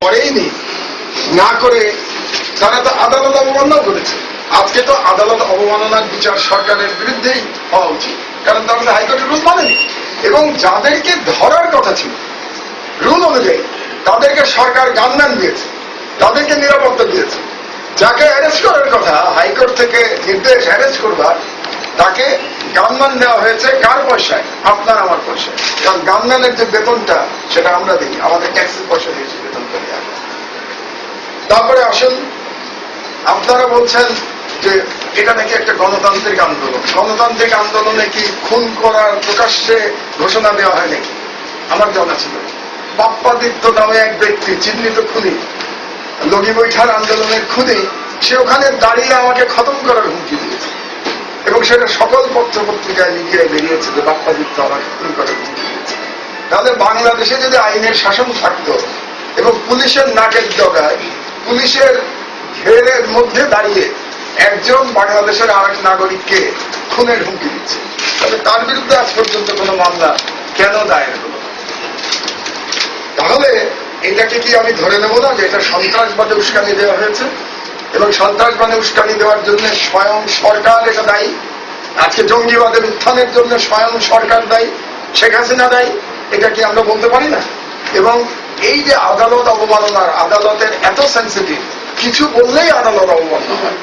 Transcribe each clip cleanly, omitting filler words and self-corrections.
করেইনি, না করে তারা তো আদালত অবমাননা করেছে। আজকে তো আদালত অবমাননার বিচার সরকারের বিরুদ্ধেই হওয়া উচিত, কারণ তারা তো হাইকোর্টের রুল মানেনি। এবং যাদেরকে ধরার কথা ছিল রুল অনুযায়ী তাদেরকে সরকার গানম্যান দিয়েছে, তাদেরকে নিরাপত্তা দিয়েছে। যাকে অ্যারেস্ট করার কথা হাইকোর্ট থেকে নির্দেশ অ্যারেস্ট করবার, তাকে গানম্যান দেওয়া হয়েছে কার পয়সায়? আপনার আমার পয়সায়। কারণ গানম্যানের যে বেতনটা সেটা আমরা দিই, আমাদের ট্যাক্সের পয়সা দিয়েছি বেতনটা দেওয়া। তারপরে আসুন, আপনারা বলছেন যে এটা নাকি একটা গণতান্ত্রিক আন্দোলন। গণতান্ত্রিক আন্দোলনে কি খুন করার প্রকাশ্যে ঘোষণা দেওয়া হয় নাকি? আমার জানা ছিল বাপ্পাদিত্য নামে এক ব্যক্তি, চিহ্নিত খুনি, লগি বৈঠার আন্দোলনের খুনি, সে ওখানে দাঁড়িয়ে আমাকে খতম করার হুমকি দিয়েছে এবং সেটা সকল পত্র পত্রিকায় মিডিয়ায় বেরিয়েছে যে বাপ্পাদিত্য আমাকে খুন করার হুমকি দিয়েছে। তাহলে বাংলাদেশে যদি আইনের শাসন থাকতো এবং পুলিশের নাকের ডগায়, পুলিশের ঘেরের মধ্যে দাঁড়িয়ে একজন বাংলাদেশের আরেক নাগরিককে খুনের হুমকি দিচ্ছে, তাহলে তার বিরুদ্ধে আজ পর্যন্ত কোনো মামলা কেন দায়ের হলো? তাহলে এটাকে কি আমি ধরে নেব না যে এটা সন্ত্রাসবাদে উস্কানি দেওয়া হয়েছে এবং সন্ত্রাসবাদে উস্কানি দেওয়ার জন্য স্বয়ং সরকার এটা দায়ী? আজকে জঙ্গিবাদের উত্থানের জন্য স্বয়ং সরকার দায়ী, শেখ হাসিনা দায়ী? এটা কি আমরা বলতে পারি না? এবং এই যে আদালত অবমাননার, আদালতের এত সেন্সিটিভ, কিছু বললেই আদালত অবমাননা হয়।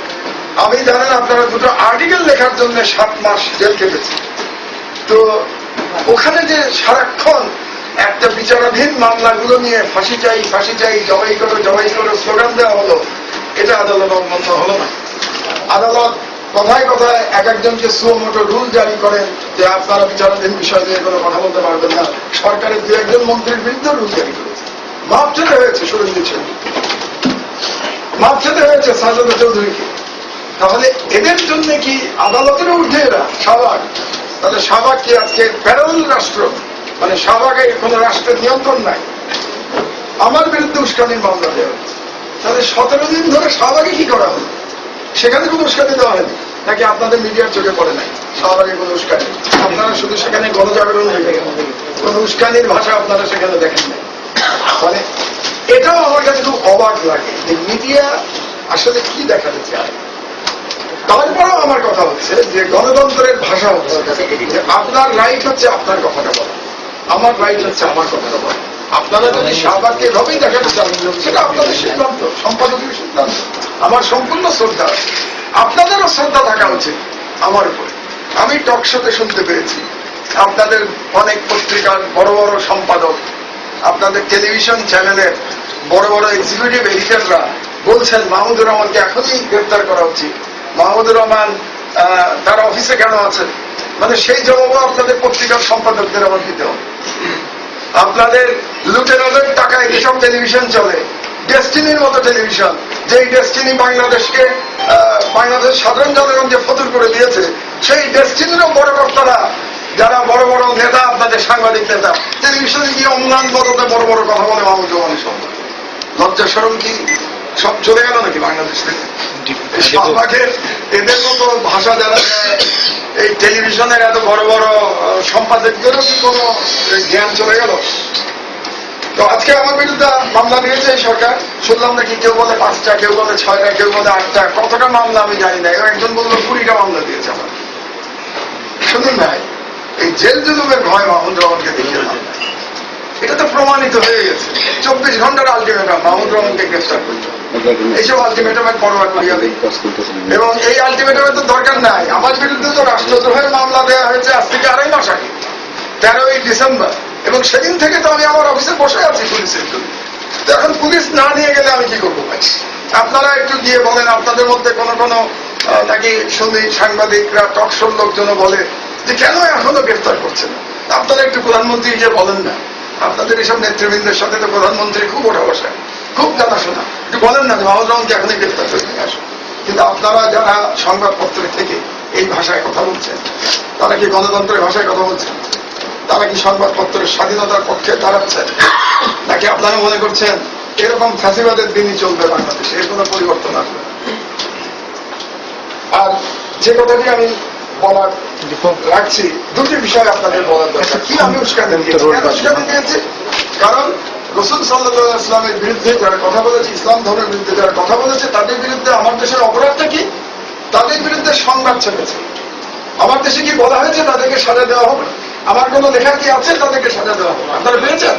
আমি জানেন আপনারা দুটো আর্টিকেল লেখার জন্য 7 মাস জেল কেটেছি। তো ওখানে যে সারাক্ষণ একটা বিচারাধীন মামলাগুলো নিয়ে ফাঁসি চাই ফাঁসি চাই, জবাই করো জবাই করো স্লোগান দেওয়া হলো, এটা আদালত অবমাননা হলো না? আদালত কথায় কথায় এক একজনকে সুমোটো রুল জারি করেন যে আপনারা বিচারাধীন বিষয় নিয়ে কোনো কথা বলতে পারবেন না। সরকারের 2-1 মন্ত্রীর বিরুদ্ধে রুল জারি করেছে, মাপ চেতে হয়েছে সুরঞ্জিত সেন, মাপ চেতে হয়েছে সাজেদা চৌধুরীকে। তাহলে এদের জন্য কি আদালতের ঊর্ধ্বে এরা শাহবাগ? তাহলে শাহবাগ কি আজকে প্যারালাল রাষ্ট্র? মানে শাহবাগে কোন রাষ্ট্রের নিয়ন্ত্রণ নাই? আমার বিরুদ্ধে উস্কানির মামলা দেওয়া হচ্ছে, তাহলে 17 দিন ধরে শাহবাগে কি করা হলো? সেখানে কোনো উস্কানি দেওয়া হয়নি নাকি? আপনাদের মিডিয়ার চোখে পড়ে নাই শাহবাগে কোনো উস্কানি? আপনারা শুধু সেখানে গণজাগরণ হয়ে গেল, কোন উস্কানির ভাষা আপনারা সেখানে দেখেন নাই। মানে এটাও আমার কাছে খুব অবাক লাগে যে মিডিয়া আসলে কি দেখাতে চায়। তারপরেও আমার কথা হচ্ছে যে গণতন্ত্রের ভাষা হচ্ছে যে আপনার রাইট হচ্ছে আপনার কথাটা বলা, আমার রাইট হচ্ছে আমার কথাটা বলা। আপনারা যদি শাহবাগকে এভাবেই দেখাতে চান সেটা আপনাদের সিদ্ধান্ত, সম্পাদকীয় সিদ্ধান্ত। আমার সম্পূর্ণ শ্রদ্ধা, আপনাদেরও শ্রদ্ধা থাকা উচিত আমার উপরে। আমি টক শোতে শুনতে পেরেছি আপনাদের অনেক পত্রিকার বড় বড় সম্পাদক, আপনাদের টেলিভিশন চ্যানেলের বড় বড় এক্সিকিউটিভ এডিটররা বলছেন মাহমুদুর রহমানকে এখনই গ্রেফতার করা উচিত। মাহমুদুর রহমান তার অফিসে কেন আছেন? মানে সেই জবাবও আপনাদের পত্রিকার সম্পাদকদের আমার দিতে হবে। আপনাদের লুটেরাদের টাকায় যেসব টেলিভিশন চলে, ডেস্টিনির মতো টেলিভিশন, যেই ডেস্টিনি বাংলাদেশকে, বাংলাদেশ সাধারণ জনগণকে ফতুর করে দিয়েছে, সেই ডেস্টিনিরও বড় কর্তারা, যারা বড় বড় নেতা, আপনাদের সাংবাদিক নেতা, টেলিভিশনে গিয়ে অম্লান বদলে বড় বড় কথা বলে মাহমুদুর রহমানের সম্পর্কে। লজ্জা শরম কি সব চলে গেল নাকি বাংলাদেশ থেকে? শাহবাগের এদের মতো ভাষা যারা এই টেলিভিশনের এত বড় বড় সম্পাদকদেরও কি কোনো জ্ঞান চলে গেল? তো আজকে আমার বিরুদ্ধে মামলা দিয়েছে এই সরকার, শুনলাম নাকি কেউ বলে 5টা, কেউ বলে 6টা, কেউ বলে 8টা, কতটা মামলা আমি জানি না। একজন বললো 20টা মামলা দিয়েছে আমার। শুনুন ভাই, এই জেল জুলুমের ভয় মাহমুদুর রহমানকে দেখিয়ে না, এটা তো প্রমাণিত হয়ে গেছে। 24 ঘন্টার আলটিমেটাম মাহমুদুর রহমানকে গ্রেফতার করতে। এইসব আলটিমেটামের পরোয়া করিয়া নেই এবং এই আলটিমেটামের তো দরকার নাই। আমার বিরুদ্ধে তো রাষ্ট্রদ্রোহের মামলা দেওয়া হয়েছে আজ থেকে 2.5 মাস আগে, 13ই ডিসেম্বর, এবং সেদিন থেকে তো আমি আমার অফিসে বসে আছি পুলিশের জন্য। তো এখন পুলিশ না নিয়ে গেলে আমি কি করবো ভাই? আপনারা একটু গিয়ে বলেন, আপনাদের মধ্যে কোনো কোনো নাকি শুনি সাংবাদিকরা, টকশোর লোকজনও বলে যে কেন এখনো গ্রেফতার করছে না। আপনারা একটু প্রধানমন্ত্রী গিয়ে বলেন না, আপনাদের এইসব নেতৃবৃন্দের সাথে তো প্রধানমন্ত্রী খুব ওঠা বসা, খুব জানাশোনা, একটু বলেন না যে মাহমুদুর রহমানকে এখনই গ্রেফতার করে নিয়ে আসুন। কিন্তু আপনারা যারা সংবাদপত্রে থেকে এই ভাষায় কথা বলছেন, তারা কি গণতন্ত্রের ভাষায় কথা বলছেন? তারা কি সংবাদপত্রের স্বাধীনতার পক্ষে দাঁড়াচ্ছেন? নাকি আপনারা মনে করছেন এরকম ফ্যাসিবাদের দিনই চলবে বাংলাদেশে, এর কোনো পরিবর্তন আসবে না? আর যে কথাটি আমি বলার রাখছি, দুটি বিষয় আপনাদের বলার দরকার। কি আমি উস্কানি দিয়েছি? কারণ রাসূল সাল্লাল্লাহু আলাইহি ওয়াসাল্লামের বিরুদ্ধে যারা কথা বলেছে, ইসলাম ধর্মের বিরুদ্ধে যারা কথা বলেছে, তাদের বিরুদ্ধে আমার দেশের অপরাধটা কি? তাদের বিরুদ্ধে সংবাদ ছেপেছে। আমার দেশে কি বলা হয়েছে তাদেরকে সাজা দেওয়া হবে? আমার কোন লেখা কি আছে তাদেরকে সাজা দেওয়া হবে? আপনারা পেয়েছেন?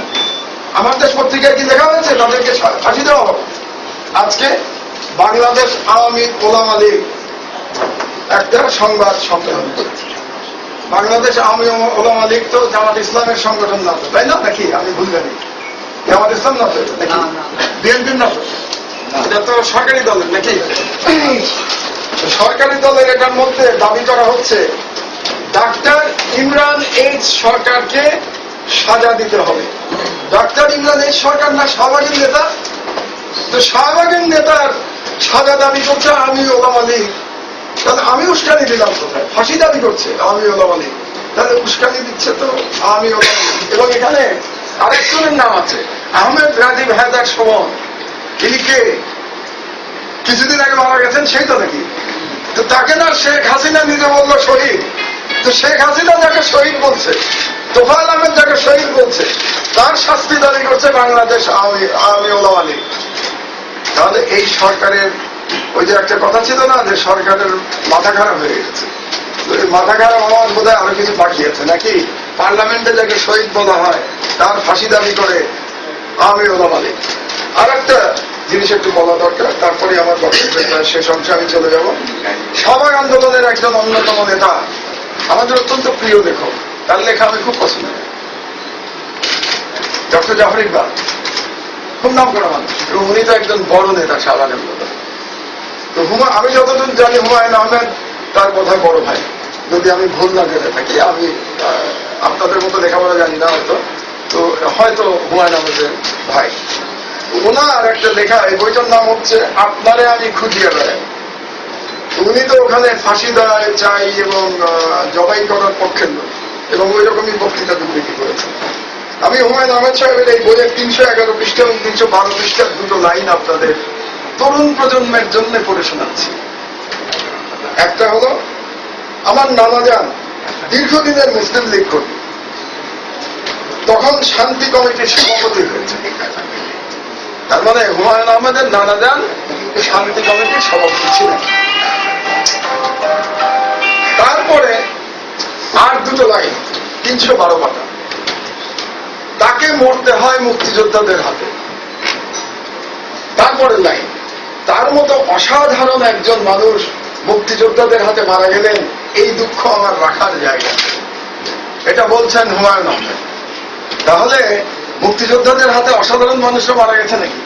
আমার দেশ পত্রিকায় কি লেখা হয়েছে তাদেরকে ফাঁসি দেওয়া হবে? আজকে বাংলাদেশ আওয়ামী ওলামা লীগ একটা সংবাদ সম্মেলন করেছে। বাংলাদেশ আওয়ামী ওলামা লীগ তো জামাত ইসলামের সংগঠন না, তাই না? নাকি আমি ভুল জানি? জামাত ইসলাম না, নাকি বিএনপির না? এটা তো সরকারি দলের, নাকি? সরকারি দলের এটার মধ্যে দাবি করা হচ্ছে ডাক্তার ইমরান এইচ সরকারকে সাজা দিতে হবে। ডাক্তার ইমরান এইচ সরকার না শাহবাগের নেতা? তো শাহবাগের নেতার সাজা দাবি করছে আওয়ামী ওলামা লীগ, তাহলে আমি উস্কানি দিলাম কোথায়? ফাঁসি দাবি করছে আওয়ামী ওলামা লীগ, তাহলে উস্কানি দিচ্ছে তো আওয়ামী ওলামা লীগ। এবং এখানে আরেকজনের নাম আছে, আহমেদ রাজীব হায়দার সুমন। তিনি কে? কিছুদিন আগে মারা গেছেন, সেই তো নাকি? তো তাকে না শেখ হাসিনা নিজে বললো শহীদ। তো শেখ হাসিনা যাকে শহীদ বলছে, তোফায়েল আহমেদ যাকে শহীদ বলছে, তার শাস্তি দাবি করছে বাংলাদেশ আওয়ামী ওলামা লীগ। তাহলে এই সরকারের ওই যে একটা কথা ছিল না যে সরকারের মাথা খারাপ হয়ে গেছে, মাথা খারাপ হওয়ার বোধহয় আরো কিছু বাকি আছে নাকি? পার্লামেন্টে যাকে শহীদ বলা হয় তার ফাঁসি দাবি করে আওয়ামী ওলামা লীগ। আর একটা জিনিস একটু বলা দরকার, তারপরে আমার বক্তব্যের শেষ অংশে আমি চলে যাব। শাহবাগ আন্দোলনের একজন অন্যতম নেতা, আমাদের অত্যন্ত প্রিয় লেখক, তার লেখা আমি খুব পছন্দ করি, ডক্টর জাফর ইকবাল। খুব নাম করা মানুষ, এবং উনি তো একজন বড় নেতা শাহবাগ আন্দোলন। তো আমি যতদূর জানি হুমায়ুন আহমেদ তার বোধহয় বড় ভাই, যদি আমি ভুল না জেনে থাকি। আমি আপনাদের মতো লেখাপড়া জানি না হয়তো, তো হয়তো হুমায়ুন আহমেদের ভাই। ওনার একটা লেখা, এই বইটার নাম হচ্ছে আপনারে আমি খুঁজিয়ে বেড়াই। উনি তো ওখানে ফাঁসি দেওয়া চাই এবং জবাই করার পক্ষের লোক, এবং ওই রকমই বক্তৃতা বিবৃতি করেছেন। আমি হুমায়ুন আহমেদ সাহেবের এই বইয়ের 311 পৃষ্ঠা এবং 312 পৃষ্ঠার দুটো লাইন আপনাদের তরুণ প্রজন্মের জন্য পড়ে শোনাচ্ছি। একটা হলো, আমার নানা যান দীর্ঘদিনের মুসলিম লীগ কর্মী, তখন শান্তি কমিটির সভাপতি হয়েছে। তার মানে হুমায়ুন আহমেদের নানা যান শান্তি কমিটির সভাপতি ছিলেন। তারপরে আর দুটো লাইন, 312 পাতা, তাকে মরতে হয় মুক্তিযোদ্ধাদের হাতে। তারপরে লাইন, তার মতো অসাধারণ একজন মানুষ মুক্তিযোদ্ধাদের হাতে মারা গেলেন, এই দুঃখ আমার রাখার জায়গা। এটা বলছেন হুমায়ুন আহমেদ। তাহলে মুক্তিযোদ্ধাদের হাতে অসাধারণ মানুষও মারা গেছে নাকি?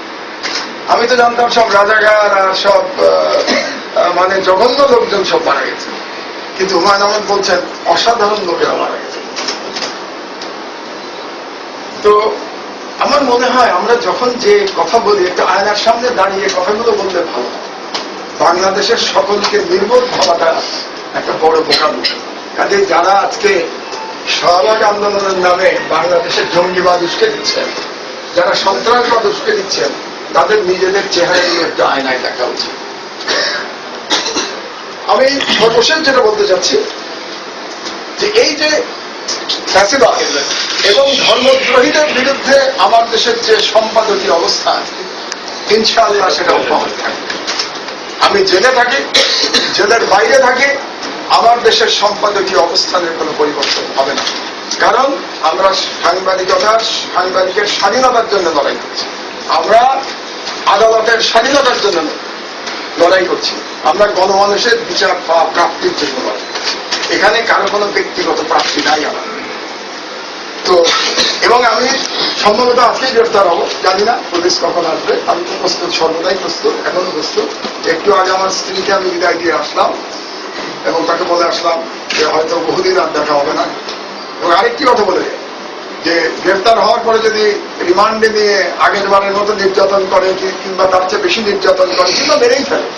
আমি তো জানতাম সব রাজাকার আর সব মানে জঘন্য লোকজন সব মারা গেছে, কিন্তু হুমায়ুন আহমেদ বলছেন অসাধারণ লোকেরা মারা গেছে। তো আমার মনে হয় আমরা যখন যে কথা বলি, একটা আয়নার সামনে দাঁড়িয়ে কথাগুলো বললে ভালো। বাংলাদেশের সকলকে নির্বোধ ভাবাটা একটা বড় বোকামি। কাজে যারা আজকে শাহবাগ আন্দোলনের নামে বাংলাদেশের জঙ্গিবাদ উস্কে দিচ্ছেন, যারা সন্ত্রাসবাদ উস্কে দিচ্ছেন, তাদের নিজেদের চেহারা নিয়ে একটা আয়নায় দেখা উচিত। আমি সর্বশেষ যেটা বলতে চাচ্ছি যে এই যে ফ্যাসিবাদ এবং ধর্মদ্রোহীদের বিরুদ্ধে আমার দেশের যে সম্পাদকীয় অবস্থা, ইনশাআল্লাহ সেটা অব্যাহত থাকবে। আমি জেলে থাকি, জেলের বাইরে থাকি, আমার দেশের সম্পাদকীয় অবস্থানের কোনো পরিবর্তন হবে না। কারণ আমরা সাংবাদিকের স্বাধীনতার জন্য লড়াই করছি, আমরা আদালতের স্বাধীনতার জন্য লড়াই করছি, আমরা গণমানুষের বিচার প্রাপ্তির জন্য লড়াই করছি। এখানে কারো কোনো ব্যক্তিগত প্রাপ্তি নাই আমার। তো এবং আমি সম্ভবত আজকেই গ্রেফতার হবো, জানি না পুলিশ কখন আসবে। আমি তো প্রস্তুত, সর্বদাই প্রস্তুত, এখনো প্রস্তুত। একটু আগে আমার স্ত্রীকে আমি বিদায় দিয়ে আসলাম এবং তাকে বলে আসলাম যে হয়তো বহুদিন আর দেখা হবে না। এবং আরেকটি কথা বলে যে গ্রেফতার হওয়ার পরে যদি রিমান্ডে নিয়ে আগের বারের মতো নির্যাতন করে কিংবা তার চেয়ে বেশি নির্যাতন করে কিংবা মেরেই ফেলে,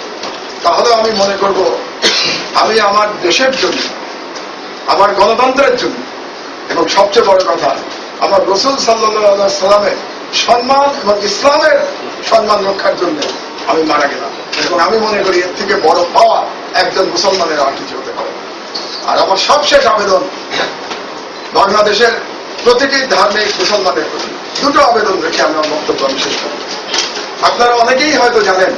তাহলে আমি মনে করব আমি আমার দেশের জন্য, আমার গণতন্ত্রের জন্য এবং সবচেয়ে বড় কথা আমার রাসূল সাল্লাল্লাহু আলাইহি সাল্লামের সম্মান এবং ইসলামের সম্মান রক্ষার জন্য আমি মারা গেলাম। এবং আমি মনে করি এর থেকে বড় পাওয়া একজন মুসলমানের আর কিছু হতে পারে। আর আমার সবশেষ আবেদন বাংলাদেশের প্রতিটি ধার্মিক মুসলমানের প্রতি, দুটো আবেদন রেখে আমার বক্তব্য আমি শেষ করব। আপনারা অনেকেই হয়তো জানেন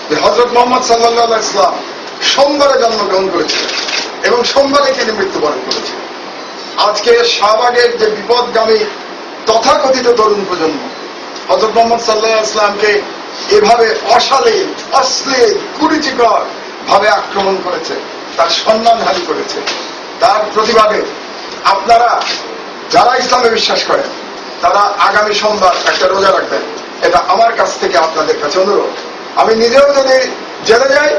যে হযরত মুহাম্মদ সাল্লাল্লাহু আলাইহি ওয়াসাল্লাম সোমবারে জন্মগ্রহণ করেছিলেন এবং সোমবারে তিনি মৃত্যুবরণ করেছিলেন। আজকে শাহবাগের যে বিপদগামী তথাকথিত তরুণ প্রজন্ম হযরত মুহাম্মদ সাল্লাল্লাহু আলাইহি ওয়াসাল্লামকে এভাবে অশালীন, অশ্লীল, কুরুচিকর ভাবে আক্রমণ করেছে, তার সম্মানহানি করেছে, তার প্রতিবাদে আপনারা যারা ইসলামে বিশ্বাস করেন তারা আগামী সোমবার একটা রোজা রাখবেন। এটা আমার কাছ থেকে আপনাদের কাছে অনুরোধ। আমি নিজেও যদি জেলে যাই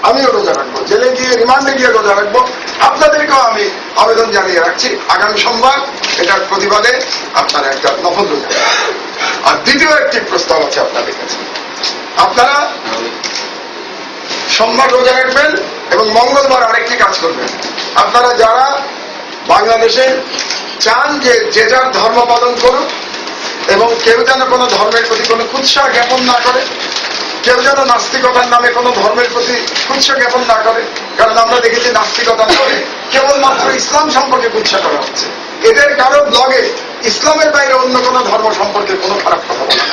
আমিও রোজা রাখবো, জেলে গিয়ে রিমান্ডে গিয়ে রোজা রাখবো। আপনাদেরকেও আমি আবেদন জানিয়ে রাখছি আগামী সোমবার এটার প্রতিবাদে আপনারা একটা নফল রোজা। আর দ্বিতীয় একটি প্রস্তাব আছে আপনাদের কাছে, আপনারা সোমবার রোজা রাখবেন এবং মঙ্গলবার আরেকটি কাজ করবেন। আপনারা যারা বাংলাদেশে চান যে যে যার ধর্ম পালন করুক এবং কেউ যেন কোনো ধর্মের প্রতি কোনো কুৎসা জ্ঞাপন না করে, কেউ যেন নাস্তিকতার নামে কোনো ধর্মের প্রতি কুৎসা জ্ঞাপন না করে, কারণ আমরা দেখেছি নাস্তিকতার নামে কেবলমাত্র ইসলাম সম্পর্কে কুৎসা করা হচ্ছে। এদের কারো ব্লগে ইসলামের বাইরে অন্য কোনো ধর্ম সম্পর্কে কোনো খারাপ কথা বলা